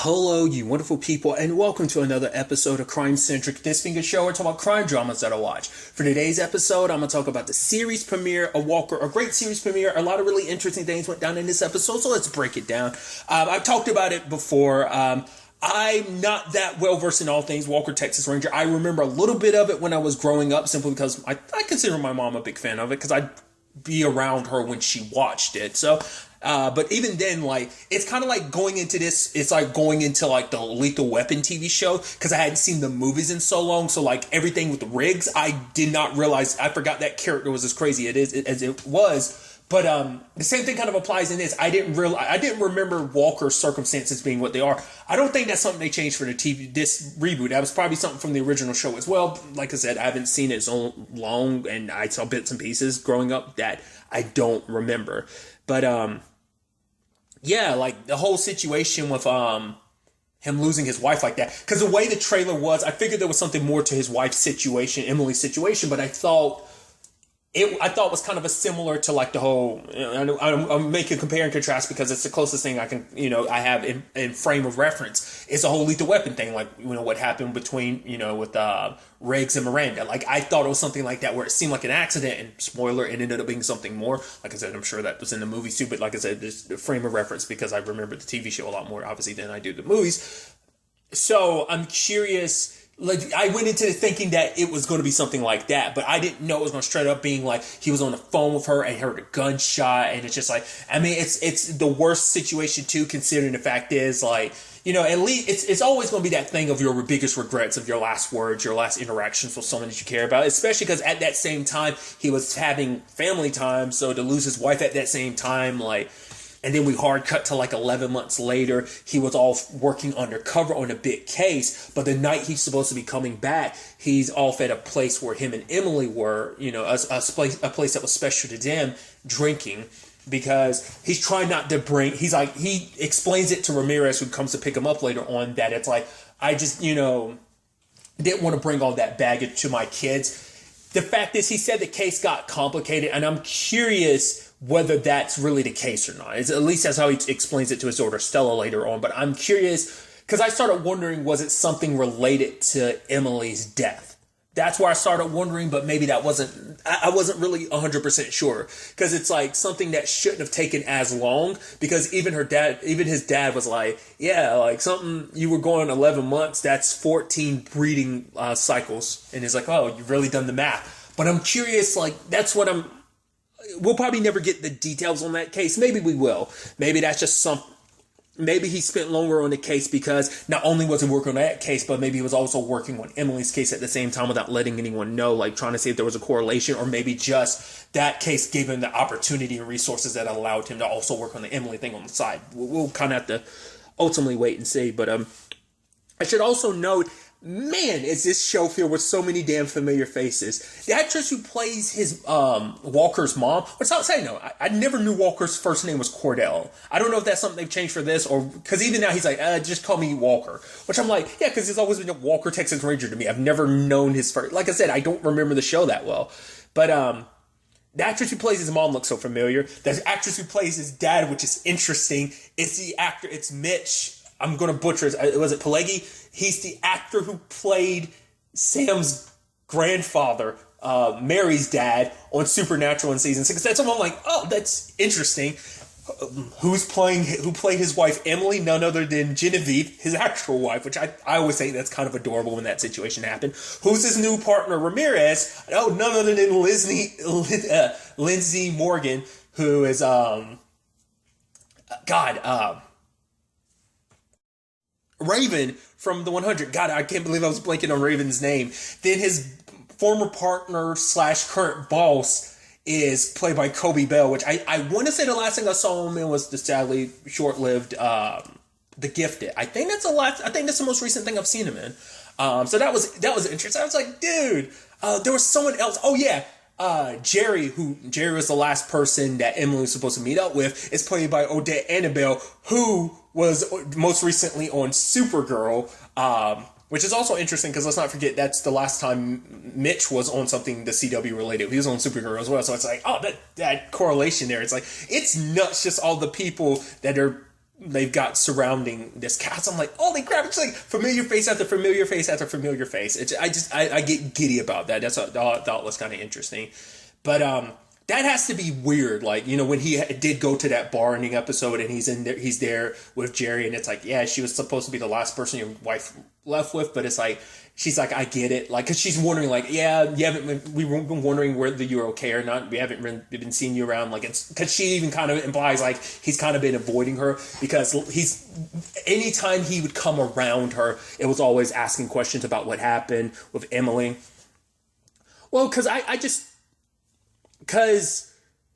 Hello, you wonderful people, and welcome to another episode of Crime Centric. This being a show where I talk about crime dramas that I watch. For today's episode, I'm going to talk about the series premiere of Walker, a great series premiere. A lot of really interesting things went down in this episode, so let's break it down. I've talked about it before. I'm not that well versed in all things Walker, Texas Ranger. I remember a little bit of it when I was growing up, simply because I consider my mom a big fan of it, because I'd be around her when she watched it. But even then, it's kind of like going into this, it's like going into the Lethal Weapon TV show, because I hadn't seen the movies in so long. So everything with Riggs, I did not realize, I forgot that character was as crazy as it was. But the same thing kind of applies in this. I didn't remember Walker's circumstances being what they are. I don't think that's something they changed for this reboot. That was probably something from the original show as well. Like I said, I haven't seen it so long, and I saw bits and pieces growing up that I don't remember. But yeah, the whole situation with him losing his wife like that. Because the way the trailer was, I figured there was something more to his wife's situation, Emily's situation, but I thought it was kind of a similar to the whole, I'm making compare and contrast because it's the closest thing I can, I have in frame of reference. It's a whole Lethal Weapon thing, what happened between, with Riggs and Miranda. I thought it was something like that where it seemed like an accident, and spoiler, it ended up being something more. Like I said, I'm sure that was in the movies too, but like I said, just the frame of reference because I remember the TV show a lot more, obviously, than I do the movies. So I'm curious. I went into it thinking that it was going to be something like that, but I didn't know it was going to straight up being he was on the phone with her and heard a gunshot, and it's just it's the worst situation too, considering the fact is at least it's always going to be that thing of your biggest regrets of your last words, your last interactions with someone that you care about, especially because at that same time he was having family time, so to lose his wife at that same time, and then we hard cut to 11 months later. He was off working undercover on a big case, but the night he's supposed to be coming back, he's off at a place where him and Emily were, a place that was special to them, drinking, because he's trying not to bring, he explains it to Ramirez, who comes to pick him up later on, that it's I just, didn't want to bring all that baggage to my kids. The fact is, he said the case got complicated, and I'm curious whether that's really the case or not. At least that's how he explains it to his daughter Stella later on. But I'm curious, because I started wondering, was it something related to Emily's death? That's where I started wondering, but maybe I wasn't really 100% sure. Because it's something that shouldn't have taken as long, because even his dad was something, you were going 11 months, that's 14 breeding cycles. And he's oh, you've really done the math. But I'm curious, we'll probably never get the details on that case. Maybe we will. Maybe that's just maybe he spent longer on the case because not only was he working on that case, but maybe he was also working on Emily's case at the same time without letting anyone know, trying to see if there was a correlation, or maybe just that case gave him the opportunity and resources that allowed him to also work on the Emily thing on the side. We'll kind of have to ultimately wait and see. But I should also note, man, is this show filled with so many damn familiar faces. The actress who plays his Walker's mom, which I'll say, no, I never knew Walker's first name was Cordell. I don't know if that's something they've changed for this, or because even now he's just call me Walker, which I'm yeah, because he's always been a Walker, Texas Ranger to me. I've never known his first. Like I said, I don't remember the show that well, but the actress who plays his mom looks so familiar. The actress who plays his dad, which is interesting, it's the actor. It's Mitch. I'm going to butcher it. Was it Pileggi? He's the actor who played Sam's grandfather, Mary's dad, on Supernatural in season 6. That's someone oh, that's interesting. Who played his wife Emily? None other than Genevieve, his actual wife, which I always say that's kind of adorable when that situation happened. Who's his new partner, Ramirez? Oh, none other than Lindsay Morgan, who is Raven from the 100. God, I can't believe I was blanking on Raven's name. Then his former partner / current boss is played by Kobe Bell, which I want to say the last thing I saw him in was the sadly short-lived The Gifted. I think that's the most recent thing I've seen him in. So that was interesting. I was dude, there was someone else. Oh yeah. Jerry was the last person that Emily was supposed to meet up with, is played by Odette Annabelle, who was most recently on Supergirl, which is also interesting because let's not forget that's the last time Mitch was on something the CW related. He was on Supergirl as well, so it's oh, that correlation there. It's it's nuts, just all the people that are they've got surrounding this cast. I'm like, holy crap! It's like familiar face after familiar face after familiar face. I get giddy about that. That's what I thought was kind of interesting, but that has to be weird. Like, you know, when he did go to that bar ending episode and he's there with Jerry, and it's like, yeah, she was supposed to be the last person your wife left with, but it's like, she's like, I get it. Like, cause she's wondering like, yeah, we've been wondering whether you're okay or not. We haven't been seeing you around. Like, it's cause she even kind of implies like he's kind of been avoiding her because anytime he would come around her, it was always asking questions about what happened with Emily. Well, because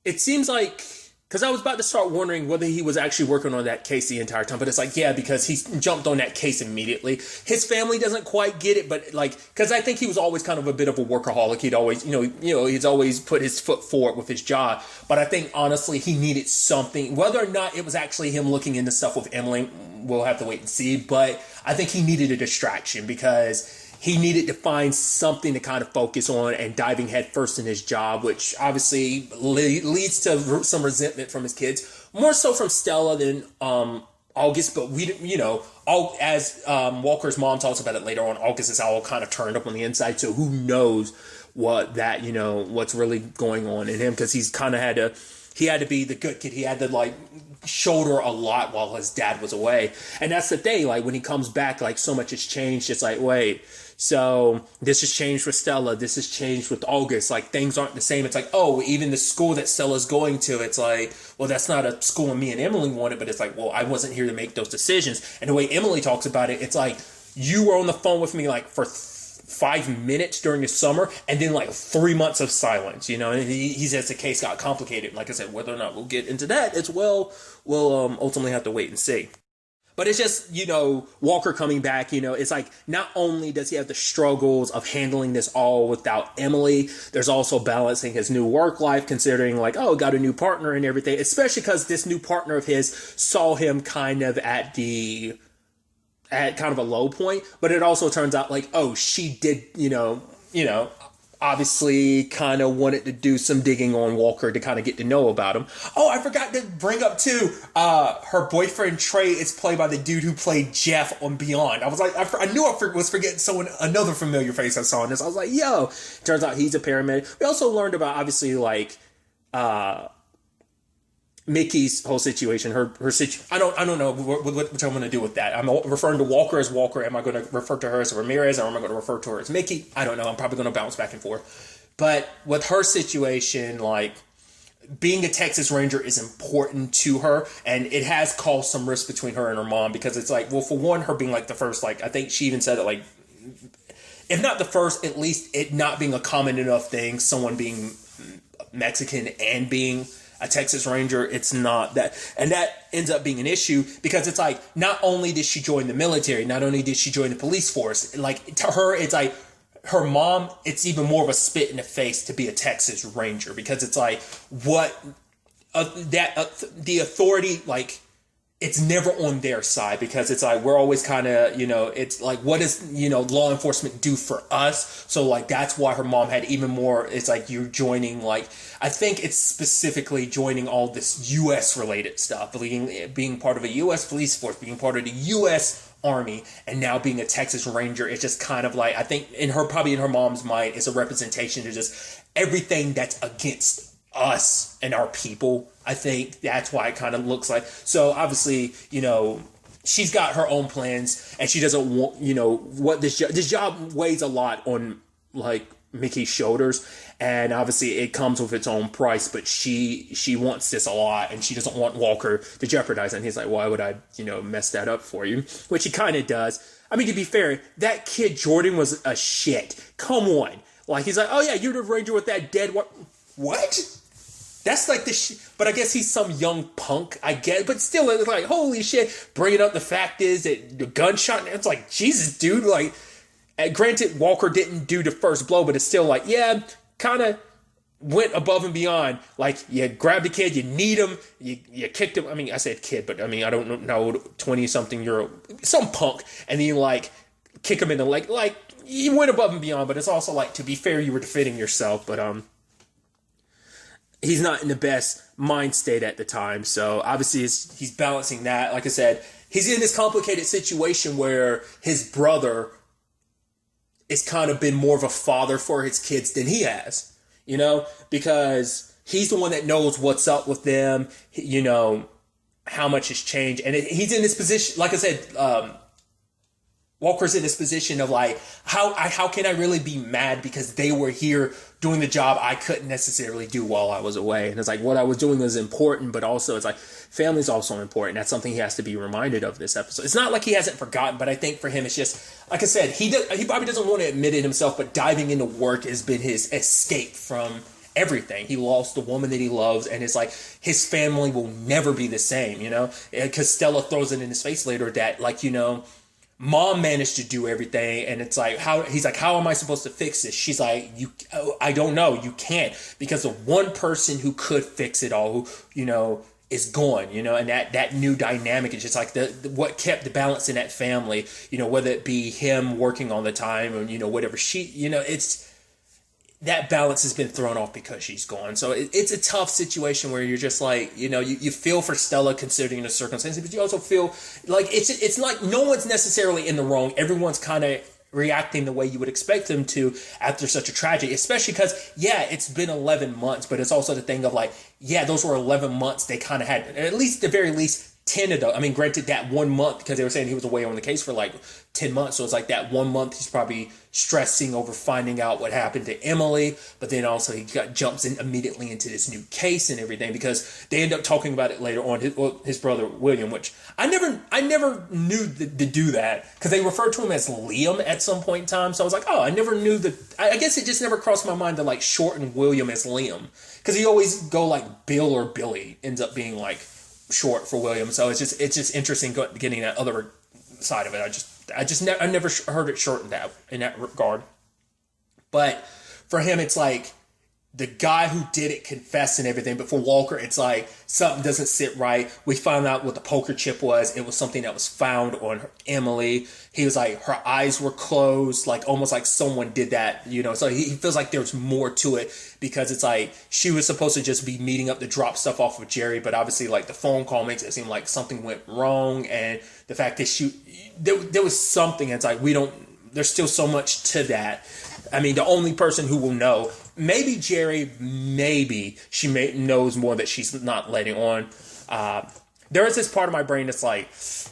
it seems like, because I was about to start wondering whether he was actually working on that case the entire time, but it's like, yeah, because he jumped on that case immediately. His family doesn't quite get it, but like, because I think he was always kind of a bit of a workaholic. He'd always, he's always put his foot forward with his job. But I think honestly, he needed something. Whether or not it was actually him looking into stuff with Emily, we'll have to wait and see. But I think he needed a distraction because he needed to find something to kind of focus on, and diving headfirst in his job, which obviously leads to some resentment from his kids, more so from Stella than August. But as Walker's mom talks about it later on, August is all kind of turned up on the inside. So who knows what's really going on in him, because he's kind of had to be the good kid. He had to like shoulder a lot while his dad was away. And that's the thing, like when he comes back, like so much has changed. It's like, wait, so this has changed with Stella, this has changed with August, like things aren't the same. It's like, oh, even the school that Stella's going to, it's like, well, that's not a school me and Emily wanted, but it's like, well, I wasn't here to make those decisions. And the way Emily talks about it, it's like, you were on the phone with me like for 5 minutes during the summer, and then like 3 months of silence, and he says the case got complicated. Like I said, whether or not we'll get into that as well, we'll ultimately have to wait and see. But it's just, Walker coming back, it's like, not only does he have the struggles of handling this all without Emily, there's also balancing his new work life, considering like, oh, got a new partner and everything, especially because this new partner of his saw him kind of at kind of a low point. But it also turns out like, oh, she did, obviously kind of wanted to do some digging on Walker to kind of get to know about him. Oh, I forgot to bring up too, her boyfriend Trey is played by the dude who played Jeff on Beyond. I was like, I knew I was forgetting another familiar face I saw in this. I was like, yo, turns out he's a paramedic. We also learned about obviously like, Mickey's whole situation, her situation. I don't know what I'm going to do with that. I'm referring to Walker as Walker. Am I going to refer to her as Ramirez, or am I going to refer to her as Mickey? I don't know. I'm probably going to bounce back and forth. But with her situation, like being a Texas Ranger is important to her, and it has caused some risk between her and her mom, because it's like, well, for one, her being like the first, like I think she even said it, like if not the first, at least it not being a common enough thing, someone being Mexican and being a Texas Ranger, it's not that. And that ends up being an issue, because it's like, not only did she join the military, not only did she join the police force, like to her, it's like her mom, it's even more of a spit in the face to be a Texas Ranger, because it's like the authority, like it's never on their side, because it's like, we're always kind of, it's like, what does, law enforcement do for us? So like, that's why her mom had even more, it's like you're joining, like, I think it's specifically joining all this U.S. related stuff, being part of a U.S. police force, being part of the U.S. Army, and now being a Texas Ranger. It's just kind of like, I think probably in her mom's mind, it's a representation of just everything that's against us and our people. I think that's why it kind of looks like. So obviously, she's got her own plans, and she doesn't want, what this job weighs a lot on like Mickey's shoulders, and obviously it comes with its own price, but she wants this a lot, and she doesn't want Walker to jeopardize it. And he's like, why would I, mess that up for you? Which he kind of does. I mean, to be fair, that kid Jordan was a shit. Come on. Like, he's like, oh yeah, you're the Ranger with that dead what? That's like but I guess he's some young punk, I guess. But still, it's like, holy shit. Bringing up the fact is that the gunshot, it's like, Jesus, dude. Like, granted, Walker didn't do the first blow, but it's still like, yeah, kind of went above and beyond. Like, you grabbed the kid, you need him, you kicked him. I mean, I said kid, but I mean, I don't know, 20-something-year-old, some punk. And then you, like, kick him in the leg. Like, you went above and beyond, but it's also like, to be fair, you were defending yourself. But, he's not in the best mind state at the time. So obviously he's balancing that. Like I said, he's in this complicated situation where his brother has kind of been more of a father for his kids than he has, you know, because he's the one that knows what's up with them, you know, how much has changed. And he's in this position, like I said, Walker's in this position of like, how can I really be mad because they were here doing the job I couldn't necessarily do while I was away. And it's like, what I was doing was important, but also it's like, family's also important. That's something he has to be reminded of this episode. It's not like he hasn't forgotten, but I think for him, it's just, like I said, he probably doesn't want to admit it himself, but diving into work has been his escape from everything. He lost the woman that he loves, and it's like his family will never be the same, you know, because Stella throws it in his face later that, like, you know, Mom managed to do everything, and it's like, he's like, how am I supposed to fix this? She's like, I don't know, you can't, because the one person who could fix it all, who, you know, is gone, you know, and that new dynamic is just like what kept the balance in that family, you know, whether it be him working all the time or, you know, whatever you know, it's, that balance has been thrown off because she's gone. So it's a tough situation where you're just like, you know, you feel for Stella considering the circumstances, but you also feel like it's like no one's necessarily in the wrong. Everyone's kind of reacting the way you would expect them to after such a tragedy, especially because, yeah, it's been 11 months, but it's also the thing of like, yeah, those were 11 months they kind of had, at least the very least, 10 of those. I mean, granted, that 1 month, because they were saying he was away on the case for like 10 months. So it's like that 1 month he's probably stressing over finding out what happened to Emily. But then also he jumps in immediately into this new case and everything, because they end up talking about it later on, his brother William, which I never knew to do that, because they referred to him as Liam at some point in time. So I was like, oh, I never knew that. I guess it just never crossed my mind to like shorten William as Liam, because he always go like Bill or Billy, ends up being like short for William. So it's just interesting getting that other side of it. I never heard it shortened in that regard. But for him, it's like the guy who did it confessed and everything. But for Walker, it's like something doesn't sit right. We found out what the poker chip was. It was something that was found on Emily. He was like, her eyes were closed, like almost like someone did that, you know. So he feels like there's more to it, because it's like she was supposed to just be meeting up to drop stuff off with Jerry, but obviously like the phone call makes it seem like something went wrong, and the fact that there was something. It's like there's still so much to that. I mean, the only person who will know, maybe Jerry, maybe she knows more that she's not letting on. There is this part of my brain that's like,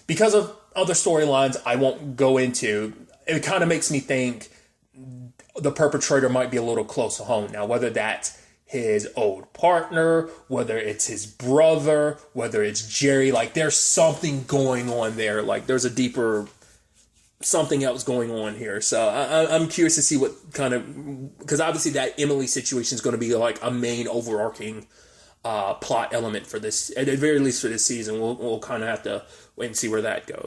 because of other storylines I won't go into, it kind of makes me think the perpetrator might be a little close to home. Now, whether that's his old partner, whether it's his brother, whether it's Jerry, like there's something going on there. Like there's a deeper something else going on here. So I'm curious to see what kind of, because obviously that Emily situation is going to be like a main overarching plot element for this, at the very least for this season. We'll kind of have to wait and see where that goes.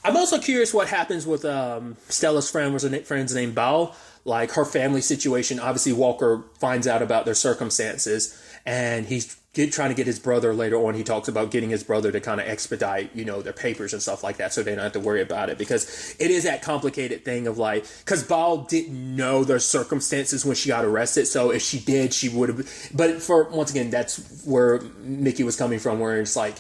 I'm also curious what happens with Stella's friend's named Bao. Like her family situation, obviously Walker finds out about their circumstances, and he's trying to get his brother later on. He talks about getting his brother to kind of expedite, you know, their papers and stuff like that, so they don't have to worry about it, because it is that complicated thing of like, because Bao didn't know their circumstances when she got arrested, so if she did, she would have. But once again, that's where Mickey was coming from, where it's like,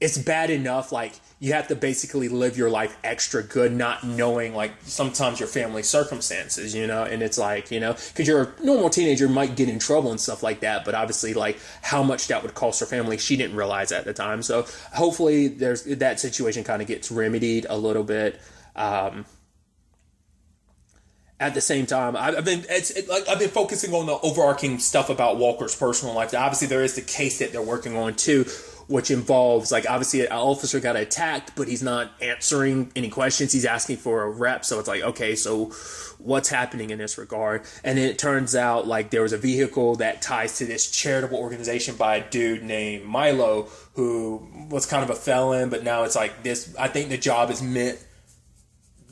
it's bad enough, like, you have to basically live your life extra good, not knowing, like, sometimes your family circumstances, you know, and it's like, you know, because you're a normal teenager, might get in trouble and stuff like that, but obviously, like, how much that would cost her family, she didn't realize at the time. So hopefully that situation kind of gets remedied a little bit. At the same time, I've been focusing on the overarching stuff about Walker's personal life. Obviously, there is the case that they're working on too, which involves, like, obviously an officer got attacked, but he's not answering any questions. He's asking for a rep. So it's like, okay, so what's happening in this regard? And then it turns out, like, there was a vehicle that ties to this charitable organization by a dude named Milo, who was kind of a felon, but now it's like this. I think the job is meant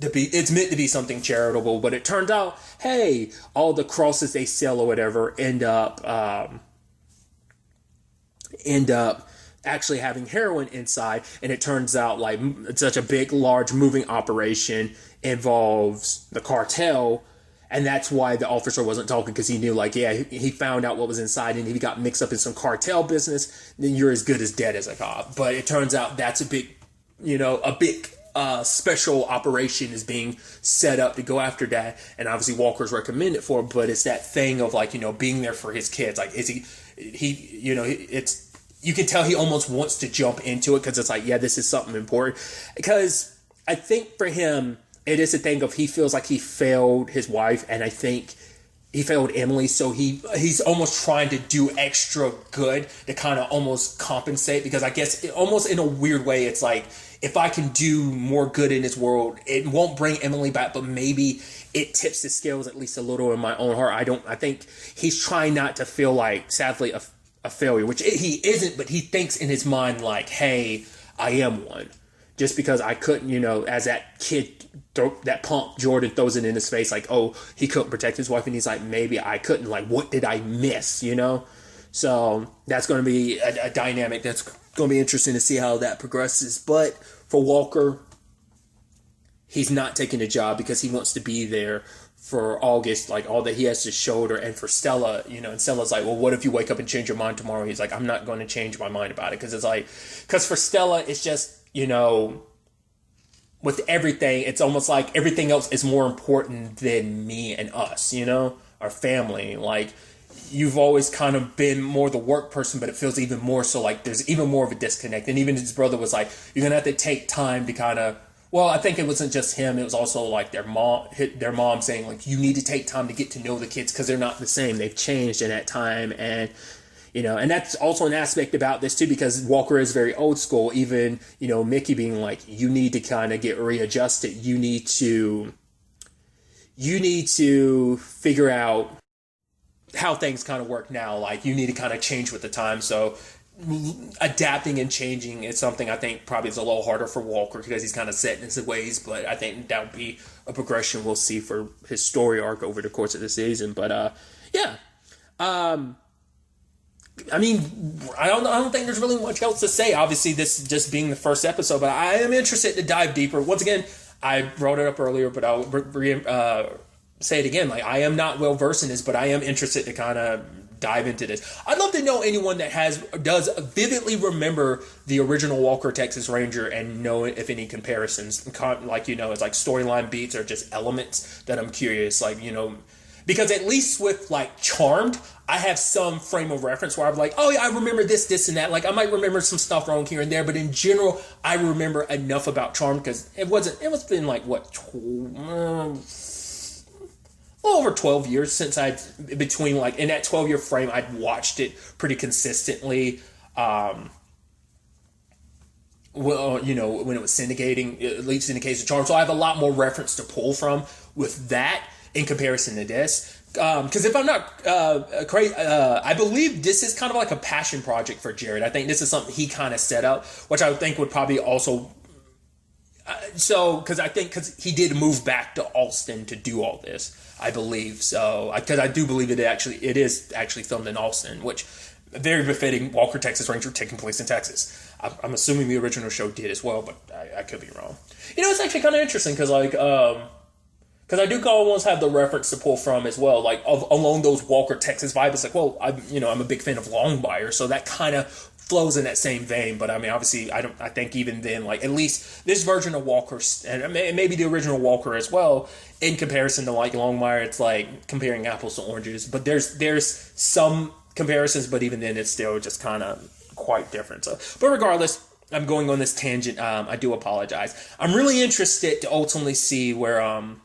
to be something charitable, but it turned out, hey, all the crosses they sell or whatever end up actually having heroin inside. And it turns out, like, such a big, large moving operation involves the cartel And that's why the officer wasn't talking, because he knew, like, yeah, he found out what was inside and he got mixed up in some cartel business, then you're as good as dead as a cop. But it turns out that's a big special operation is being set up to go after that. And obviously Walker's recommended for it, but it's that thing of, like, being there for his kids. Like, is it's, you can tell he almost wants to jump into it, because it's like, yeah, this is something important. Because I think for him, it is a thing of, he feels like he failed his wife, and I think he failed Emily, so he's almost trying to do extra good to kind of almost compensate, because I guess almost in a weird way, it's like, if I can do more good in this world, it won't bring Emily back, but maybe it tips the scales at least a little in my own heart. I think he's trying not to feel like, sadly, a failure, which he isn't, but he thinks in his mind, like, hey, I am one. Just because I couldn't, as that kid, that punk Jordan throws it in his face, like, oh, he couldn't protect his wife, and he's like, maybe I couldn't, like, what did I miss, So that's going to be a dynamic that's going to be interesting to see how that progresses. But for Walker, he's not taking the job because he wants to be there for August, like, all that he has to shoulder. And for Stella, and Stella's like, well, what if you wake up and change your mind tomorrow? He's like, I'm not going to change my mind about it. Because for Stella, it's just, with everything, it's almost like everything else is more important than me and us, our family. Like, you've always kind of been more the work person, but it feels even more so like there's even more of a disconnect. And even his brother was like, you're going to have to take time to kind of, well, I think it wasn't just him. It was also like their mom saying, like, you need to take time to get to know the kids, because they're not the same. They've changed in that time. And, and that's also an aspect about this too, because Walker is very old school. Even, Mickey being like, you need to kind of get readjusted. You need to figure out how things kind of work now. Like, you need to kind of change with the time. So adapting and changing is something I think probably is a little harder for Walker, because he's kind of set in his ways. But I think that would be a progression we'll see for his story arc over the course of the season. But yeah. I mean, I don't think there's really much else to say. Obviously, this just being the first episode, but I am interested to dive deeper. Once again, I brought it up earlier, but I'll say it again. Like, I am not well versed in this, but I am interested to kind of dive into this. I'd love to know anyone that does vividly remember the original Walker Texas Ranger and know if any comparisons, like, it's like storyline beats or just elements that I'm curious, like, because at least with, like, Charmed, I have some frame of reference where I'm like, oh yeah, I remember this and that. Like, I might remember some stuff wrong here and there, but in general, I remember enough about Charmed, because it was been like, what, over 12 years since between, like, in that 12-year frame, I'd watched it pretty consistently. Well, when it was syndication Charm. So I have a lot more reference to pull from with that in comparison to this. Because if I'm not crazy, I believe this is kind of like a passion project for Jared. I think this is something he kind of set up, which I would think would probably also... because he did move back to Austin to do all this, I believe. So, because I do believe it is actually filmed in Austin, which very befitting Walker Texas Ranger taking place in Texas. I'm assuming the original show did as well, but I could be wrong. It's actually kind of interesting because, like, because I do almost have the reference to pull from as well, like along those Walker Texas vibes. It's like, well, I'm a big fan of Longmire, so that kind of flows in that same vein. But I mean, obviously, I think even then, like, at least this version of Walker, and maybe the original Walker as well, in comparison to, like, Longmire, it's like comparing apples to oranges. But there's some comparisons, but even then, it's still just kind of quite different. So, but regardless, I'm going on this tangent. I do apologize. I'm really interested to ultimately see where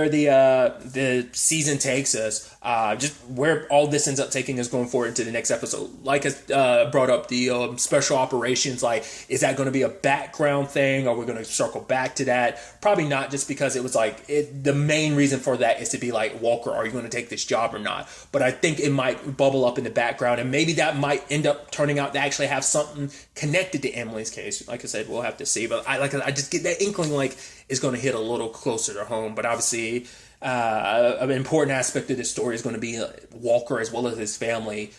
the season takes us, just where all this ends up taking us going forward into the next episode. Like I brought up the special operations, like, is that going to be a background thing? Are we going to circle back to that? Probably not, just because it was like, the main reason for that is to be like, Walker, are you going to take this job or not? But I think it might bubble up in the background, and maybe that might end up turning out to actually have something connected to Emily's case. Like I said, we'll have to see. But I just get that inkling, like, it's going to hit a little closer to home. But obviously, an important aspect of this story is going to be Walker, as well as his family,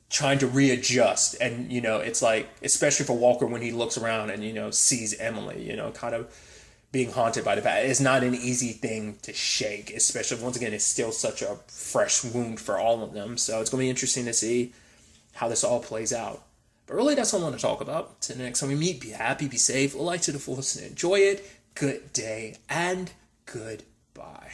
trying to readjust. And, it's like, especially for Walker, when he looks around and, sees Emily, kind of being haunted by the past is not an easy thing to shake, especially once again, it's still such a fresh wound for all of them. So it's going to be interesting to see how this all plays out. But really, that's all I want to talk about. Till the next time we meet, be happy, be safe, life to the fullest, and enjoy it. Good day and goodbye.